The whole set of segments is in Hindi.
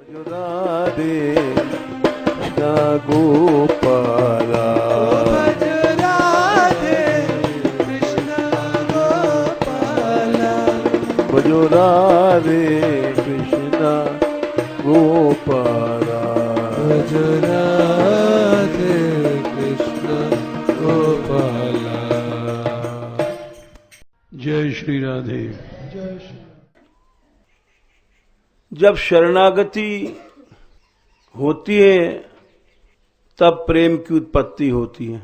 राधे गोपाला भज राधे कृष्ण गोपाला भजो राधे कृष्ण गोपाला भज राधे कृष्ण गोपाला। जय श्री राधे। जय श्री। जब शरणागति होती है तब प्रेम की उत्पत्ति होती है।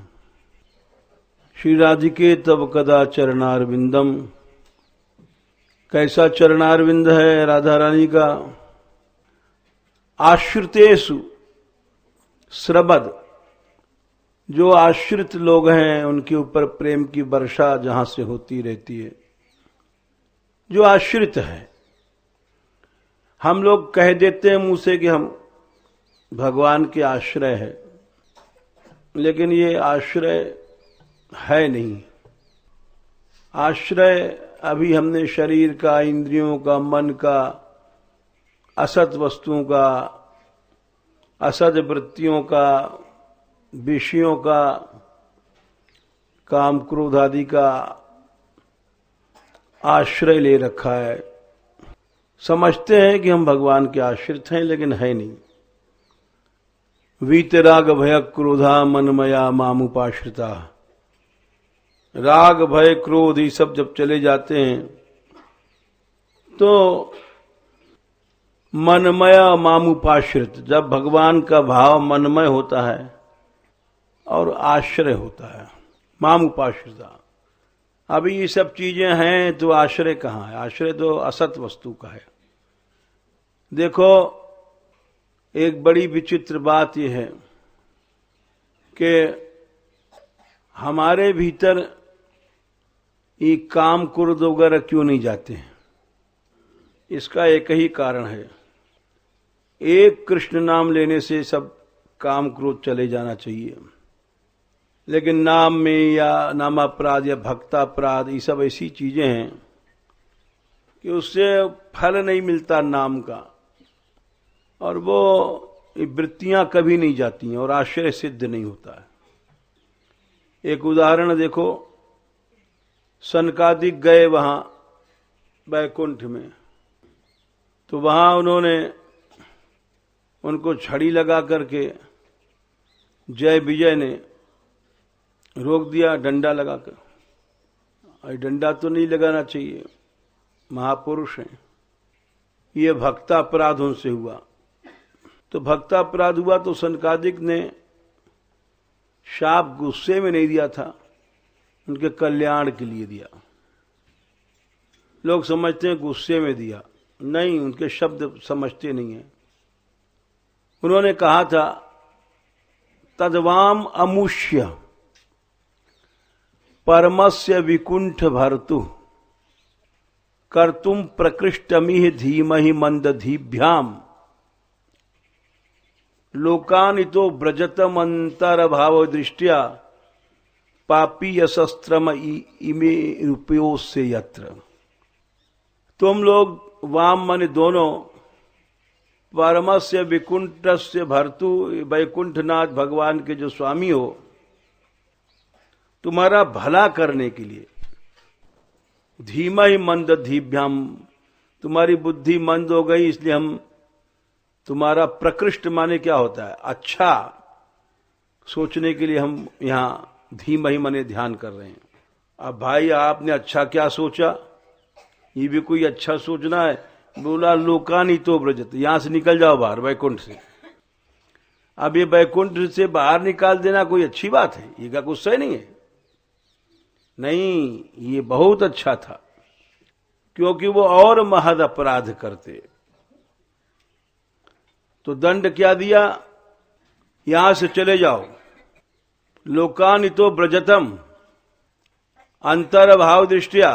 श्री राधिके तब कदा चरणारविंदम। कैसा चरणारविंद है राधा रानी का। आश्रितेषु स्रबद, जो आश्रित लोग हैं उनके ऊपर प्रेम की वर्षा जहां से होती रहती है। जो आश्रित है, हम लोग कह देते हैं मुंह से कि हम भगवान के आश्रय है, लेकिन ये आश्रय है नहीं। आश्रय अभी हमने शरीर का, इंद्रियों का, मन का, असत वस्तुओं का, असद वृत्तियों का, विषयों का, काम क्रोध आदि का आश्रय ले रखा है। समझते हैं कि हम भगवान के आश्रित हैं, लेकिन है नहीं। वीतराग भय क्रोधा मनमया मामुपाश्रिता। राग भय क्रोध ये सब जब चले जाते हैं तो मनमया मामुपाश्रित, जब भगवान का भाव मनमय होता है और आश्रय होता है, मामुपाश्रिता। अभी ये सब चीजें हैं तो आश्रय कहाँ है? आश्रय तो असत वस्तु का है। देखो, एक बड़ी विचित्र बात यह है कि हमारे भीतर ये काम क्रोध वगैरह क्यों नहीं जाते हैं? इसका एक ही कारण है। एक कृष्ण नाम लेने से सब काम क्रोध चले जाना चाहिए, लेकिन नाम में या नामापराध या भक्तापराध ये सब ऐसी चीजें हैं कि उससे फल नहीं मिलता नाम का, और वो वृत्तियां कभी नहीं जाती हैं और आश्रय सिद्ध नहीं होता है। एक उदाहरण देखो, सनकादिक गए वहां बैकुंठ में, तो वहां उन्होंने उनको छड़ी लगा करके जय विजय ने रोक दिया डंडा लगाकर। डंडा तो नहीं लगाना चाहिए, महापुरुष हैं। ये भक्तापराध उनसे हुआ। तो भक्तापराध हुआ तो सनकादिक ने शाप गुस्से में नहीं दिया था, उनके कल्याण के लिए दिया। लोग समझते हैं गुस्से में दिया, नहीं, उनके शब्द समझते नहीं हैं। उन्होंने कहा था तद्वाम अमुष्य परमस्य विकुंठ भर्तु कर्तुम प्रकृष्टमिह धीमहि मंदधीभ्याम लोकानितो व्रजतम अंतर भाव दृष्टिया पापी यशस्त्रम इमे रूपयोस्य यत्र। तुम लोग वाम मन दोनों, परमस्य विकुंठस्य भर्तु, वैकुंठनाथ भगवान के जो स्वामी हो, तुम्हारा भला करने के लिए, धीमहि मंदधीभ्याम, तुम्हारी बुद्धि मंद हो गई इसलिए हम तुम्हारा प्रकृष्ट माने क्या होता है, अच्छा सोचने के लिए हम यहां धीमहि मने ध्यान कर रहे हैं। अब भाई आपने अच्छा क्या सोचा? ये भी कोई अच्छा सोचना है? बोला लोकानी तो व्रजत, यहां से निकल जाओ बाहर वैकुंठ से। अब ये वैकुंठ से बाहर निकाल देना कोई अच्छी बात है? ये क्या गुस्सा नहीं है? नहीं, ये बहुत अच्छा था, क्योंकि वो और महद अपराध करते। तो दंड क्या दिया? यहां से चले जाओ, लोकानितो व्रजतम, अंतर भाव दृष्टिया,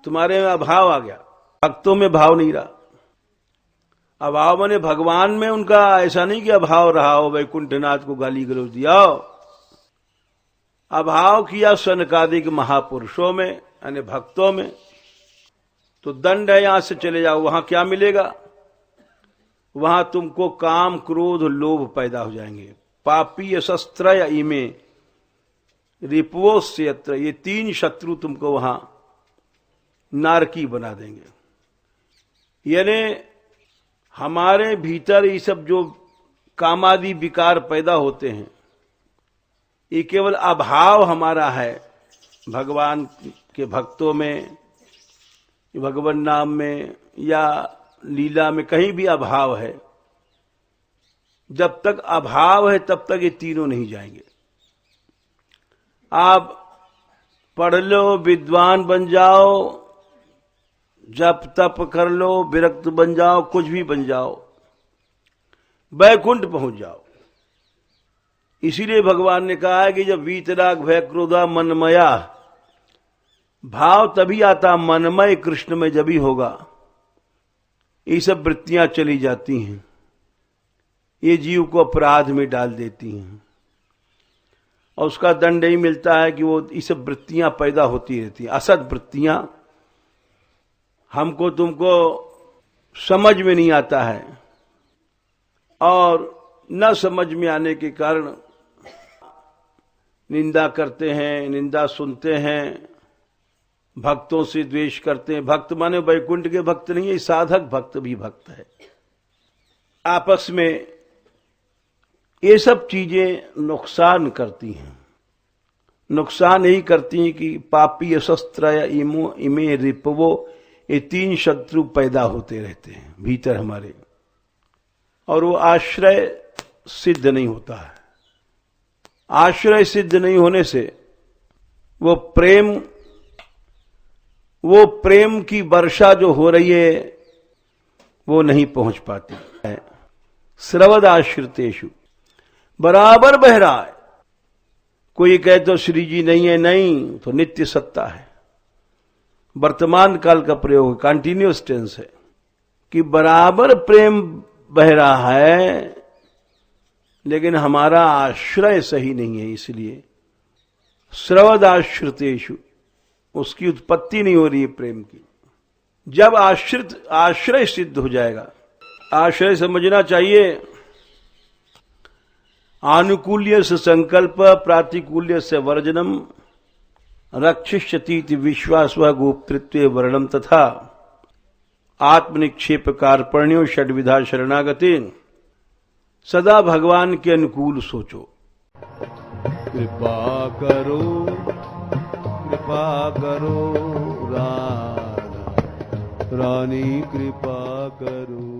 तुम्हारे में अभाव आ गया, भक्तों में भाव नहीं रहा। अभाव माने भगवान में उनका ऐसा नहीं कि अभाव रहा हो, वैकुंठनाथ को गाली गलौज दिया हो। अभाव किया सनकादिक महापुरुषों में, यानी भक्तों में। तो दंड है, यहां से चले जाओ। वहां क्या मिलेगा? वहां तुमको काम क्रोध लोभ पैदा हो जाएंगे। पापी यशस्त्र इमे रिपुवोस्य यत्र, ये 3 शत्रु तुमको वहां नारकी बना देंगे। यानी हमारे भीतर ये सब जो कामादि विकार पैदा होते हैं, ये केवल अभाव हमारा है भगवान के भक्तों में, भगवान नाम में या लीला में, कहीं भी अभाव है। जब तक अभाव है तब तक ये तीनों नहीं जाएंगे। आप पढ़ लो, विद्वान बन जाओ, जप तप कर लो, विरक्त बन जाओ, कुछ भी बन जाओ, वैकुंठ पहुंच जाओ। इसीलिए भगवान ने कहा है कि जब वीतराग भय क्रोधा मनमया, भाव तभी आता मनमय कृष्ण में जब ही होगा। ये सब वृत्तियां चली जाती हैं, ये जीव को अपराध में डाल देती हैं, और उसका दंड यही मिलता है कि वो ये सब वृत्तियां पैदा होती रहती हैं, असत वृत्तियां। हमको तुमको समझ में नहीं आता है, और न समझ में आने के कारण निंदा करते हैं, निंदा सुनते हैं, भक्तों से द्वेष करते हैं। भक्त माने वैकुंठ के भक्त नहीं है, साधक भक्त भी भक्त है। आपस में ये सब चीजें नुकसान करती हैं। नुकसान यही करती हैं कि पापी यशस्त्र इमे रिपवो, ये 3 शत्रु पैदा होते रहते हैं भीतर हमारे, और वो आश्रय सिद्ध नहीं होता है। आश्रय सिद्ध नहीं होने से वो प्रेम की वर्षा जो हो रही है वो नहीं पहुंच पाती है। श्रवद आश्रितेषु, बराबर बह रहा है। कोई कहे तो श्री जी नहीं है, नहीं तो नित्य सत्ता है। वर्तमान काल का प्रयोग कंटिन्यूअस टेंस है कि बराबर प्रेम बह रहा है, लेकिन हमारा आश्रय सही नहीं है। इसलिए श्रवद आश्रितेषु, उसकी उत्पत्ति नहीं हो रही है प्रेम की। जब आश्रय सिद्ध हो जाएगा, आश्रय समझना चाहिए आनुकूल्य से संकल्प, प्रातिकूल्य से वर्जनम, रक्षिष्यति विश्वास व गोप्तृत्व वर्णम, तथा आत्मनिक्षेप कार्पण्यो षड्विधा शरणागति। सदा भगवान के अनुकूल सोचो। कृपा करो रानी, कृपा करो।